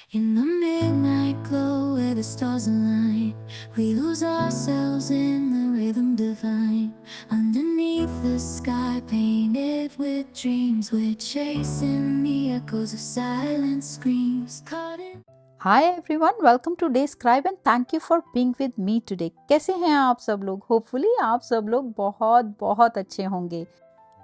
In the midnight glow where the stars align, we lose ourselves in the rhythm divine. Underneath the sky painted with dreams, we're chasing the echoes of silent screams. Caught in hi everyone, welcome to describe and thank you for being with me today. कैसे हैं आप सब लोग? Hopefully आप सब लोग बहुत बहुत अच्छे होंगे।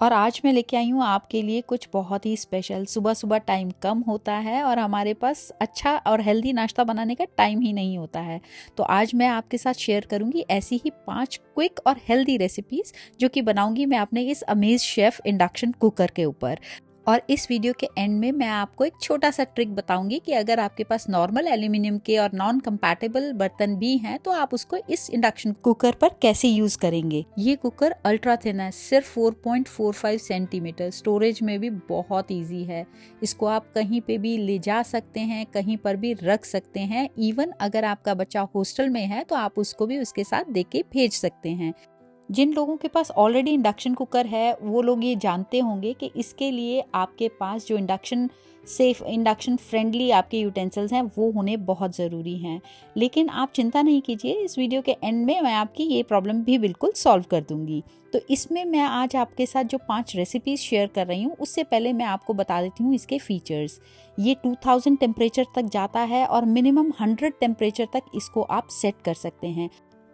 और आज मैं लेके आई हूँ आपके लिए कुछ बहुत ही स्पेशल। सुबह सुबह टाइम कम होता है और हमारे पास अच्छा और हेल्दी नाश्ता बनाने का टाइम ही नहीं होता है। तो आज मैं आपके साथ शेयर करूँगी ऐसी ही 5 क्विक और हेल्दी रेसिपीज़ जो कि बनाऊँगी मैं अपने इस अमेज शेफ इंडक्शन कुकर के ऊपर। और इस वीडियो के एंड में मैं आपको एक छोटा सा ट्रिक बताऊंगी कि अगर आपके पास नॉर्मल एल्यूमिनियम के और नॉन कंपैटिबल बर्तन भी हैं तो आप उसको इस इंडक्शन कुकर पर कैसे यूज करेंगे। ये कुकर अल्ट्रा थिन है, सिर्फ 4.45 सेंटीमीटर। स्टोरेज में भी बहुत इजी है। इसको आप कहीं पे भी ले जा सकते हैं, कहीं पर भी रख सकते हैं। इवन अगर आपका बच्चा हॉस्टल में है तो आप उसको भी उसके साथ दे के भेज सकते हैं। जिन लोगों के पास ऑलरेडी इंडक्शन कुकर है वो लोग ये जानते होंगे कि इसके लिए आपके पास जो इंडक्शन सेफ, इंडक्शन फ्रेंडली आपके यूटेंसिल्स हैं वो होने बहुत ज़रूरी हैं। लेकिन आप चिंता नहीं कीजिए, इस वीडियो के एंड में मैं आपकी ये प्रॉब्लम भी बिल्कुल सॉल्व कर दूंगी। तो इसमें मैं आज आपके साथ जो 5 रेसिपीज़ शेयर कर रही हूँ उससे पहले मैं आपको बता देती हूँ इसके फीचर्स। ये 2000 टेम्परेचर तक जाता है और मिनिमम 100 टेम्परेचर तक इसको आप सेट कर सकते हैं।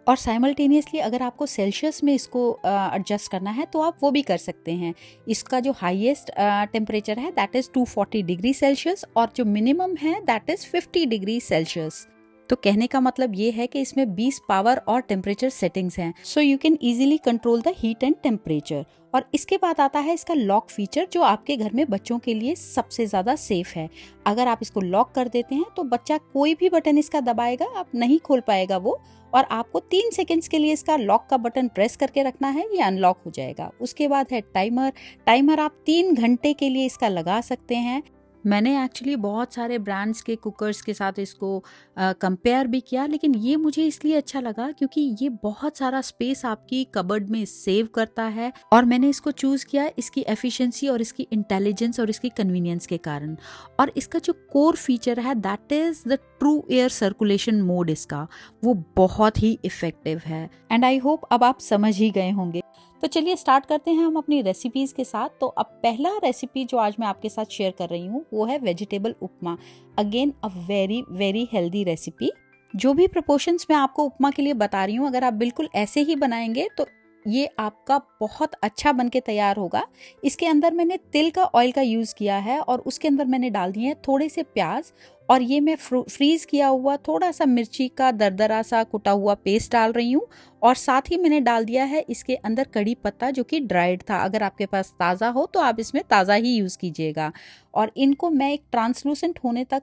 और साइमल्टेनियसली अगर आपको सेल्सियस में इसको एडजस्ट करना है तो आप वो भी कर सकते हैं। इसका जो हाईएस्ट टेम्परेचर है दैट इज़ 240 डिग्री सेल्सियस और जो मिनिमम है दैट इज़ 50 डिग्री सेल्सियस। तो कहने का मतलब ये है कि इसमें 20 पावर और टेम्परेचर सेटिंग्स हैं, so you can easily control the heat and temperature. और इसके बाद आता है इसका लॉक फीचर जो आपके घर में बच्चों के लिए सबसे ज़्यादा सेफ है। अगर आप इसको लॉक कर देते हैं तो बच्चा कोई भी बटन इसका दबाएगा, आप नहीं खोल पाएगा वो। और आपको 3 सेकेंड्स के लिए इसका लॉक का बटन प्रेस करके रखना है, ये अनलॉक हो जाएगा। उसके बाद है टाइमर। टाइमर आप 3 घंटे के लिए इसका लगा सकते हैं। मैंने एक्चुअली बहुत सारे ब्रांड्स के कुकर्स के साथ इसको कंपेयर भी किया, लेकिन ये मुझे इसलिए अच्छा लगा क्योंकि ये बहुत सारा स्पेस आपकी कबर्ड में सेव करता है। और मैंने इसको चूज़ किया इसकी एफिशिएंसी और इसकी इंटेलिजेंस और इसकी कन्वीनियंस के कारण। और इसका जो कोर फीचर है that is the true air circulation mode, इसका वो बहुत ही इफेक्टिव है। एंड आई होप अब आप समझ ही गए होंगे। तो चलिए स्टार्ट करते हैं हम अपनी रेसिपीज़ के साथ। तो अब पहला रेसिपी जो आज मैं आपके साथ शेयर कर रही हूँ वो है vegetable upma. Again a very very healthy recipe. जो भी प्रोपोर्शंस मैं आपको उपमा के लिए बता रही हूँ अगर आप बिल्कुल ऐसे ही बनाएंगे तो ये आपका बहुत अच्छा बन के तैयार होगा। इसके अंदर मैंने तिल का ऑयल का यूज़ किया है और उसके अंदर मैंने डाल दिए हैं थोड़े से प्याज। और ये मैं फ्रीज़ किया हुआ थोड़ा सा मिर्ची का दरदरा सा कुटा हुआ पेस्ट डाल रही हूँ। और साथ ही मैंने डाल दिया है इसके अंदर कड़ी पत्ता जो कि ड्राइड था। अगर आपके पास ताज़ा हो तो आप इसमें ताज़ा ही यूज़ कीजिएगा। और इनको मैं एक ट्रांसलूसेंट होने तक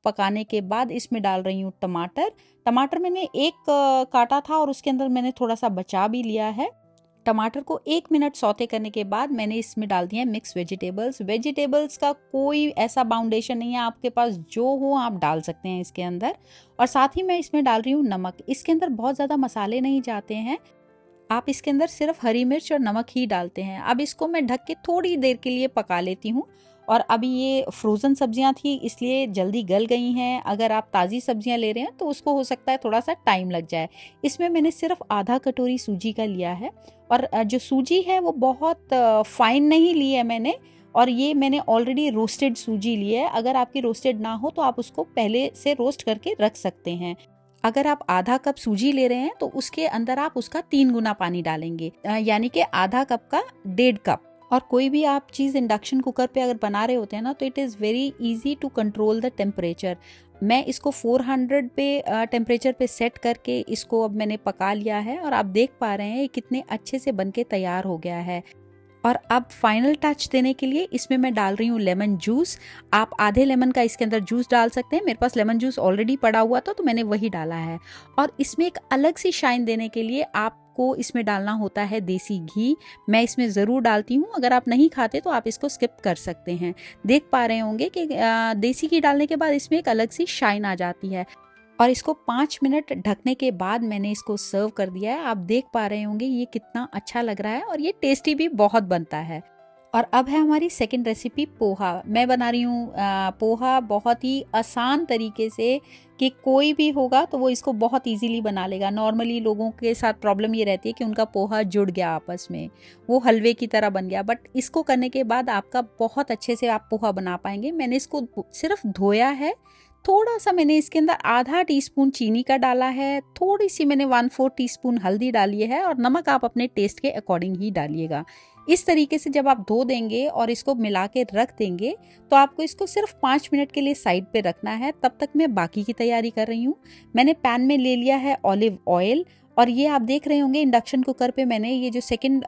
पकाने के बाद इसमें डाल रही हूँ टमाटर। टमाटर मैंने एक काटा था और उसके अंदर मैंने थोड़ा सा बचा भी लिया है। टमाटर को 1 मिनट सौते करने के बाद मैंने इसमें डाल दिया मिक्स वेजिटेबल्स। वेजिटेबल्स का कोई ऐसा बाउंडेशन नहीं है, आपके पास जो हो आप डाल सकते हैं इसके अंदर। और साथ ही मैं इसमें डाल रही हूँ नमक। इसके अंदर बहुत ज़्यादा मसाले नहीं जाते हैं, आप इसके अंदर सिर्फ हरी मिर्च और नमक ही डालते हैं। अब इसको मैं ढक के थोड़ी देर के लिए पका लेती हूँ। और अभी ये फ्रोज़न सब्जियां थी इसलिए जल्दी गल गई हैं। अगर आप ताज़ी सब्जियां ले रहे हैं तो उसको हो सकता है थोड़ा सा टाइम लग जाए। इसमें मैंने सिर्फ आधा कटोरी सूजी का लिया है। और जो सूजी है वो बहुत फाइन नहीं ली है मैंने। और ये मैंने ऑलरेडी रोस्टेड सूजी ली है। अगर आपकी रोस्टेड ना हो तो आप उसको पहले से रोस्ट करके रख सकते हैं। अगर आप आधा कप सूजी ले रहे हैं तो उसके अंदर आप उसका 3 गुना पानी डालेंगे, यानी कि आधा कप का 1.5 कप। और कोई भी आप चीज़ इंडक्शन कुकर पे अगर बना रहे होते हैं ना तो it is very easy to control the temperature. मैं इसको 400 पे टेम्परेचर पे सेट करके इसको अब मैंने पका लिया है। और आप देख पा रहे हैं कितने अच्छे से बनके तैयार हो गया है। और अब फाइनल टच देने के लिए इसमें मैं डाल रही हूँ लेमन जूस। आप आधे लेमन का इसके अंदर जूस डाल सकते हैं। मेरे पास लेमन जूस ऑलरेडी पड़ा हुआ था तो मैंने वही डाला है। और इसमें एक अलग सी शाइन देने के लिए आपको इसमें डालना होता है देसी घी। मैं इसमें ज़रूर डालती हूँ, अगर आप नहीं खाते तो आप इसको स्किप कर सकते हैं। देख पा रहे होंगे कि देसी घी डालने के बाद इसमें एक अलग सी शाइन आ जाती है। और इसको 5 मिनट ढकने के बाद मैंने इसको सर्व कर दिया है। आप देख पा रहे होंगे ये कितना अच्छा लग रहा है और ये टेस्टी भी बहुत बनता है। और अब है हमारी सेकंड रेसिपी पोहा। मैं बना रही हूँ पोहा बहुत ही आसान तरीके से, कि कोई भी होगा तो वो इसको बहुत इजीली बना लेगा। नॉर्मली लोगों के साथ प्रॉब्लम ये रहती है कि उनका पोहा जुड़ गया आपस में, वो हलवे की तरह बन गया, बट इसको करने के बाद आपका बहुत अच्छे से आप पोहा बना पाएंगे। मैंने इसको सिर्फ धोया है, थोड़ा सा मैंने इसके अंदर आधा टीस्पून चीनी का डाला है, थोड़ी सी मैंने 1/4 टीस्पून हल्दी डाली है, और नमक आप अपने टेस्ट के अकॉर्डिंग ही डालिएगा। इस तरीके से जब आप धो देंगे और इसको मिला के रख देंगे तो आपको इसको सिर्फ 5 मिनट के लिए साइड पे रखना है। तब तक मैं बाकी की तैयारी कर रही हूँ। मैंने पैन में ले लिया है ऑलिव ऑयल, और ये आप देख रहे होंगे इंडक्शन कुकर पे मैंने ये जो सेकंड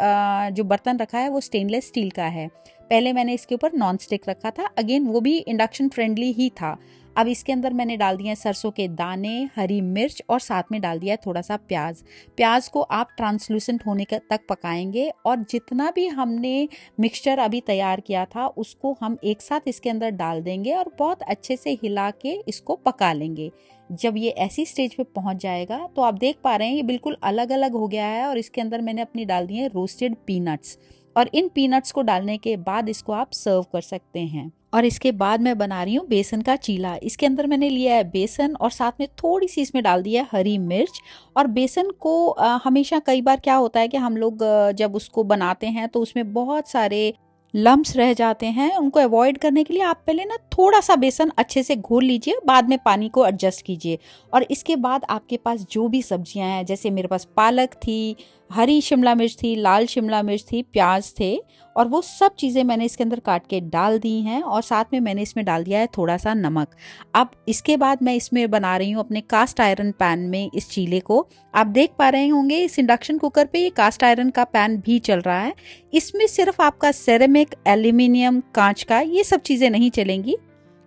जो बर्तन रखा है वो स्टेनलेस स्टील का है। पहले मैंने इसके ऊपर नॉन स्टिक रखा था, अगेन वो भी इंडक्शन फ्रेंडली ही था। अब इसके अंदर मैंने डाल दिए सरसों के दाने, हरी मिर्च, और साथ में डाल दिया है थोड़ा सा प्याज। प्याज को आप ट्रांसलूसेंट होने तक पकाएंगे, और जितना भी हमने मिक्सचर अभी तैयार किया था उसको हम एक साथ इसके अंदर डाल देंगे और बहुत अच्छे से हिला के इसको पका लेंगे। जब ये ऐसी स्टेज पे पहुंच जाएगा तो आप देख पा रहे हैं ये बिल्कुल अलग अलग हो गया है, और इसके अंदर मैंने अपनी डाल दी है रोस्टेड पीनट्स, और इन पीनट्स को डालने के बाद इसको आप सर्व कर सकते हैं। और इसके बाद मैं बना रही हूँ बेसन का चीला। इसके अंदर मैंने लिया है बेसन, और साथ में थोड़ी सी इसमें डाल दिया है हरी मिर्च। और बेसन को हमेशा कई बार क्या होता है कि हम लोग जब उसको बनाते हैं तो उसमें बहुत सारे लम्प्स रह जाते हैं, उनको अवॉइड करने के लिए आप पहले ना थोड़ा सा बेसन अच्छे से घोल लीजिए, बाद में पानी को एडजस्ट कीजिए। और इसके बाद आपके पास जो भी सब्जियां हैं, जैसे मेरे पास पालक थी, हरी शिमला मिर्च थी, लाल शिमला मिर्च थी, प्याज थे, और वो सब चीज़ें मैंने इसके अंदर काट के डाल दी हैं, और साथ में मैंने इसमें डाल दिया है थोड़ा सा नमक। अब इसके बाद मैं इसमें बना रही हूँ अपने कास्ट आयरन पैन में इस चीले को। आप देख पा रहे होंगे इस इंडक्शन कुकर पे ये कास्ट आयरन का पैन भी चल रहा है। इसमें सिर्फ आपका सेरेमिक, एल्यूमिनियम, कांच का ये सब चीज़ें नहीं चलेंगी,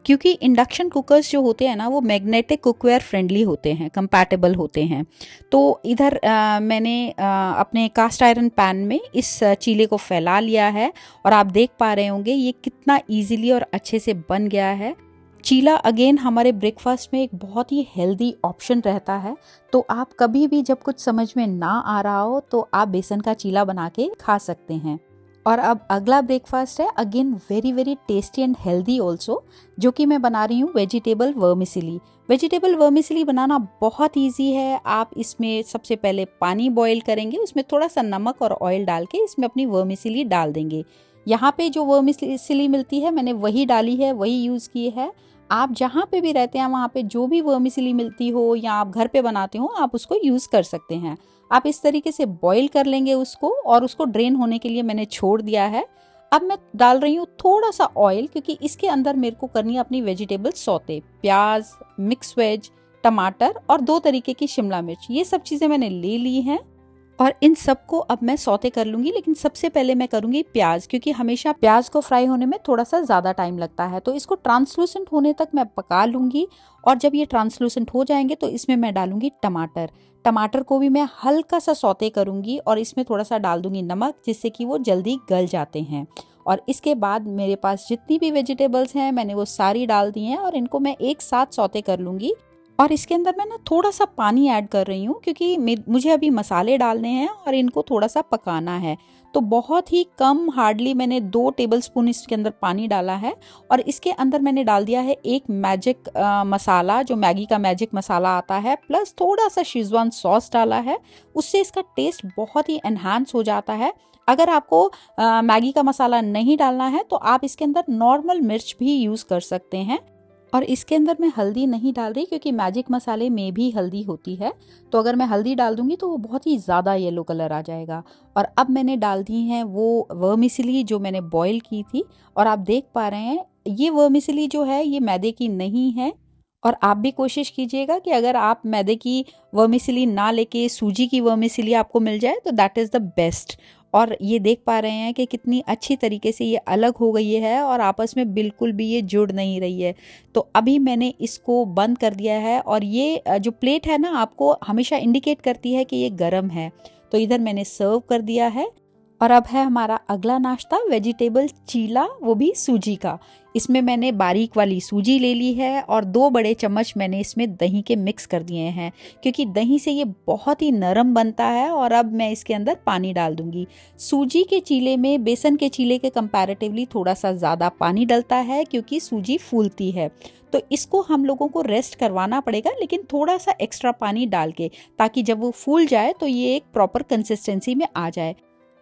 क्योंकि इंडक्शन कुकर्स जो होते हैं ना वो मैग्नेटिक कुकवेयर फ्रेंडली होते हैं, कंपैटिबल होते हैं। तो इधर मैंने अपने कास्ट आयरन पैन में इस चीले को फैला लिया है, और आप देख पा रहे होंगे ये कितना इजीली और अच्छे से बन गया है। चीला अगेन हमारे ब्रेकफास्ट में एक बहुत ही हेल्दी ऑप्शन रहता है, तो आप कभी भी जब कुछ समझ में ना आ रहा हो तो आप बेसन का चीला बना के खा सकते हैं। और अब अगला ब्रेकफास्ट है again very very tasty and healthy also, जो कि मैं बना रही हूँ वेजिटेबल वर्मिसेली। वेजिटेबल वर्मिसेली बनाना बहुत इजी है। आप इसमें सबसे पहले पानी बॉईल करेंगे, उसमें थोड़ा सा नमक और ऑयल डाल के इसमें अपनी वर्मिसेली डाल देंगे। यहाँ पे जो वर्मिसेली मिलती है मैंने वही डाली है, वही यूज़ की है। आप जहाँ पे भी रहते हैं वहाँ पे जो भी वर्मिसेली मिलती हो या आप घर पे बनाते हो आप उसको यूज़ कर सकते हैं। आप इस तरीके से बॉईल कर लेंगे उसको, और उसको ड्रेन होने के लिए मैंने छोड़ दिया है। अब मैं डाल रही हूँ थोड़ा सा ऑयल, क्योंकि इसके अंदर मेरे को करनी है अपनी वेजिटेबल सौते। प्याज, मिक्स वेज, टमाटर और 2 तरीके की शिमला मिर्च, ये सब चीज़ें मैंने ले ली हैं, और इन सबको अब मैं सौते कर लूँगी। लेकिन सबसे पहले मैं करूँगी प्याज, क्योंकि हमेशा प्याज को फ्राई होने में थोड़ा सा ज़्यादा टाइम लगता है। तो इसको ट्रांसलूसेंट होने तक मैं पका लूँगी, और जब ये ट्रांसलूसेंट हो जाएंगे तो इसमें मैं डालूँगी टमाटर। टमाटर को भी मैं हल्का सा सौते करूँगी, और इसमें थोड़ा सा डाल दूँगी नमक, जिससे कि वो जल्दी गल जाते हैं। और इसके बाद मेरे पास जितनी भी वेजिटेबल्स हैं मैंने वो सारी डाल दी हैं, और इनको मैं एक साथ सौते कर लूँगी। और इसके अंदर मैं ना थोड़ा सा पानी ऐड कर रही हूँ, क्योंकि मुझे अभी मसाले डालने हैं और इनको थोड़ा सा पकाना है। तो बहुत ही कम, हार्डली मैंने 2 टेबलस्पून इसके अंदर पानी डाला है, और इसके अंदर मैंने डाल दिया है एक मैजिक मसाला, जो मैगी का मैजिक मसाला आता है, प्लस थोड़ा सा शेजवान सॉस डाला है। उससे इसका टेस्ट बहुत ही एनहांस हो जाता है। अगर आपको मैगी का मसाला नहीं डालना है तो आप इसके अंदर नॉर्मल मिर्च भी यूज़ कर सकते हैं। और इसके अंदर मैं हल्दी नहीं डाल रही, क्योंकि मैजिक मसाले में भी हल्दी होती है, तो अगर मैं हल्दी डाल दूंगी तो वो बहुत ही ज़्यादा येलो कलर आ जाएगा। और अब मैंने डाल दी हैं वो वर्मिसेली जो मैंने बॉईल की थी, और आप देख पा रहे हैं ये वर्मिसेली जो है ये मैदे की नहीं है। और आप भी कोशिश कीजिएगा कि अगर आप मैदे की वर्मिसेली ना लेके सूजी की वर्मिसेली आपको मिल जाए तो दैट इज़ द बेस्ट। और ये देख पा रहे हैं कि कितनी अच्छी तरीके से ये अलग हो गई है, और आपस में बिल्कुल भी ये जुड़ नहीं रही है। तो अभी मैंने इसको बंद कर दिया है, और ये जो प्लेट है ना आपको हमेशा इंडिकेट करती है कि ये गर्म है। तो इधर मैंने सर्व कर दिया है, और अब है हमारा अगला नाश्ता, वेजिटेबल चीला, वो भी सूजी का। इसमें मैंने बारीक वाली सूजी ले ली है और 2 बड़े चम्मच मैंने इसमें दही के मिक्स कर दिए हैं, क्योंकि दही से ये बहुत ही नरम बनता है। और अब मैं इसके अंदर पानी डाल दूंगी। सूजी के चीले में बेसन के चीले के कंपैरेटिवली थोड़ा सा ज़्यादा पानी डलता है, क्योंकि सूजी फूलती है। तो इसको हम लोगों को रेस्ट करवाना पड़ेगा, लेकिन थोड़ा सा एक्स्ट्रा पानी डाल के, ताकि जब वो फूल जाए तो ये एक प्रॉपर कंसिस्टेंसी में आ जाए।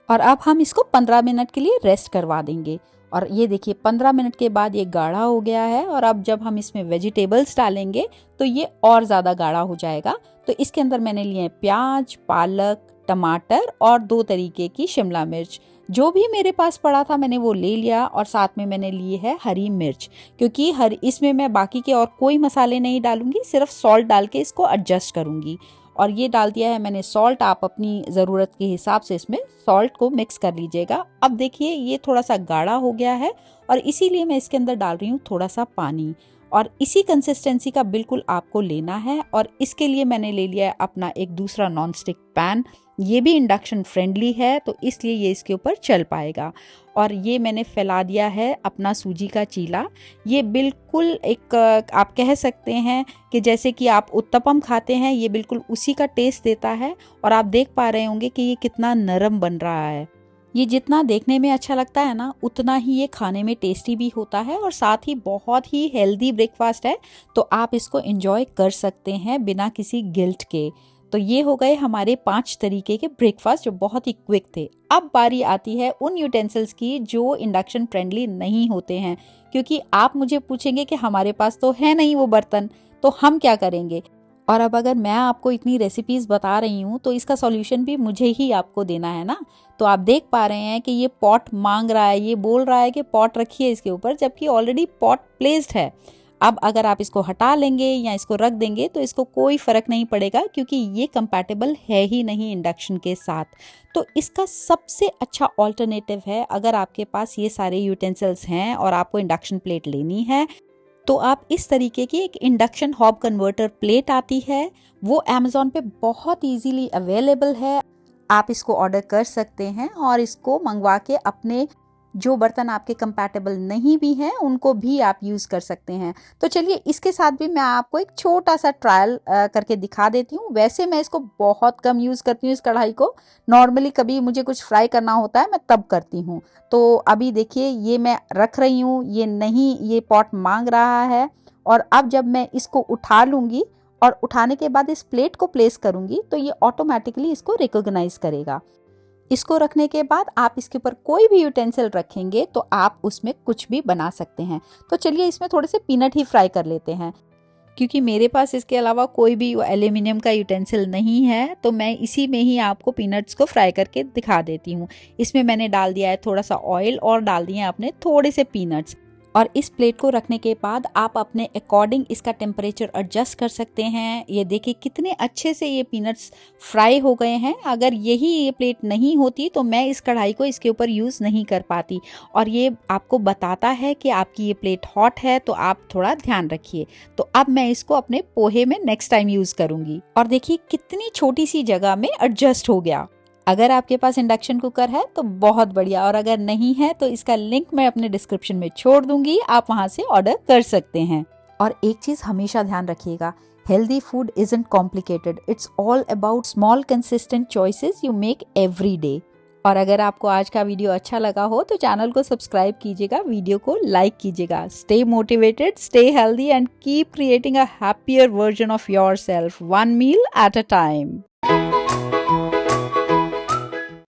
और अब हम इसको 15 मिनट के लिए रेस्ट करवा देंगे। और ये देखिए 15 मिनट के बाद ये गाढ़ा हो गया है। और अब जब हम इसमें वेजिटेबल्स डालेंगे तो ये और ज़्यादा गाढ़ा हो जाएगा। तो इसके अंदर मैंने लिए प्याज, पालक, टमाटर और 2 तरीके की शिमला मिर्च। जो भी मेरे पास पड़ा था मैंने वो ले लिया। और साथ में मैंने ली है हरी मिर्च, क्योंकि इसमें मैं बाकी के और कोई मसाले नहीं डालूंगी, सिर्फ सॉल्ट डाल के इसको एडजस्ट करूंगी। और ये डाल दिया है मैंने सॉल्ट। आप अपनी ज़रूरत के हिसाब से इसमें सॉल्ट को मिक्स कर लीजिएगा। अब देखिए ये थोड़ा सा गाढ़ा हो गया है और इसीलिए मैं इसके अंदर डाल रही हूँ थोड़ा सा पानी। और इसी कंसिस्टेंसी का बिल्कुल आपको लेना है। और इसके लिए मैंने ले लिया है अपना एक दूसरा नॉनस्टिक पैन। ये भी इंडक्शन फ्रेंडली है, तो इसलिए ये इसके ऊपर चल पाएगा। और ये मैंने फैला दिया है अपना सूजी का चीला। ये बिल्कुल एक आप कह सकते हैं कि जैसे कि आप उत्तपम खाते हैं, ये बिल्कुल उसी का टेस्ट देता है। और आप देख पा रहे होंगे कि ये कितना नरम बन रहा है। ये जितना देखने में अच्छा लगता है ना, उतना ही ये खाने में टेस्टी भी होता है और साथ ही बहुत ही हेल्दी ब्रेकफास्ट है। तो आप इसको एंजॉय कर सकते हैं बिना किसी गिल्ट के। तो ये हो गए हमारे 5 तरीके के ब्रेकफास्ट जो बहुत ही क्विक थे। अब बारी आती है उन यूटेंसिल्स की जो इंडक्शन फ्रेंडली नहीं होते हैं, क्योंकि आप मुझे पूछेंगे कि हमारे पास तो है नहीं वो बर्तन, तो हम क्या करेंगे। और अब अगर मैं आपको इतनी रेसिपीज़ बता रही हूँ तो इसका सॉल्यूशन भी मुझे ही आपको देना है ना। तो आप देख पा रहे हैं कि ये पॉट मांग रहा है, ये बोल रहा है कि पॉट रखिए इसके ऊपर, जबकि ऑलरेडी पॉट प्लेस्ड है। अब अगर आप इसको हटा लेंगे या इसको रख देंगे तो इसको कोई फ़र्क नहीं पड़ेगा, क्योंकि ये कंपैटिबल है ही नहीं इंडक्शन के साथ। तो इसका सबसे अच्छा ऑल्टरनेटिव है, अगर आपके पास ये सारे यूटेंसिल्स हैं और आपको इंडक्शन प्लेट लेनी है, तो आप इस तरीके की एक इंडक्शन हॉब कन्वर्टर प्लेट आती है। वो अमेज़ॉन पे बहुत इजीली अवेलेबल है। आप इसको ऑर्डर कर सकते हैं और इसको मंगवा के अपने जो बर्तन आपके कंपैटिबल नहीं भी हैं उनको भी आप यूज़ कर सकते हैं। तो चलिए इसके साथ भी मैं आपको एक छोटा सा ट्रायल करके दिखा देती हूँ। वैसे मैं इसको बहुत कम यूज़ करती हूँ इस कढ़ाई को। नॉर्मली कभी मुझे कुछ फ्राई करना होता है मैं तब करती हूँ। तो अभी देखिए ये मैं रख रही हूँ, ये नहीं, ये पॉट मांग रहा है। और अब जब मैं इसको उठा लूँगी और उठाने के बाद इस प्लेट को प्लेस करूँगी तो ये ऑटोमेटिकली इसको रिकॉग्नाइज करेगा। इसको रखने के बाद आप इसके ऊपर कोई भी यूटेंसिल रखेंगे तो आप उसमें कुछ भी बना सकते हैं। तो चलिए इसमें थोड़े से पीनट ही फ्राई कर लेते हैं, क्योंकि मेरे पास इसके अलावा कोई भी एल्यूमिनियम का यूटेंसिल नहीं है। तो मैं इसी में ही आपको पीनट्स को फ्राई करके दिखा देती हूँ। इसमें मैंने डाल दिया है थोड़ा सा ऑयल और डाल दिए हैं अपने थोड़े से पीनट्स। और इस प्लेट को रखने के बाद आप अपने अकॉर्डिंग इसका टेम्परेचर एडजस्ट कर सकते हैं। ये देखिए कितने अच्छे से ये पीनट्स फ्राई हो गए हैं। अगर ये प्लेट नहीं होती तो मैं इस कढ़ाई को इसके ऊपर यूज़ नहीं कर पाती। और ये आपको बताता है कि आपकी ये प्लेट हॉट है, तो आप थोड़ा ध्यान रखिए। तो अब मैं इसको अपने पोहे में नेक्स्ट टाइम यूज़ करूँगी। और देखिए कितनी छोटी सी जगह में एडजस्ट हो गया। अगर आपके पास इंडक्शन कुकर है तो बहुत बढ़िया, और अगर नहीं है तो इसका लिंक मैं अपने डिस्क्रिप्शन में छोड़ दूंगी, आप वहां से ऑर्डर कर सकते हैं। और एक चीज हमेशा ध्यान रखिएगा, healthy food isn't complicated, it's all about small consistent choices you make every day. और अगर आपको आज का वीडियो अच्छा लगा हो तो चैनल को सब्सक्राइब कीजिएगा, वीडियो को लाइक कीजिएगा। Stay motivated, stay healthy and keep creating a happier version of yourself, one meal at a time.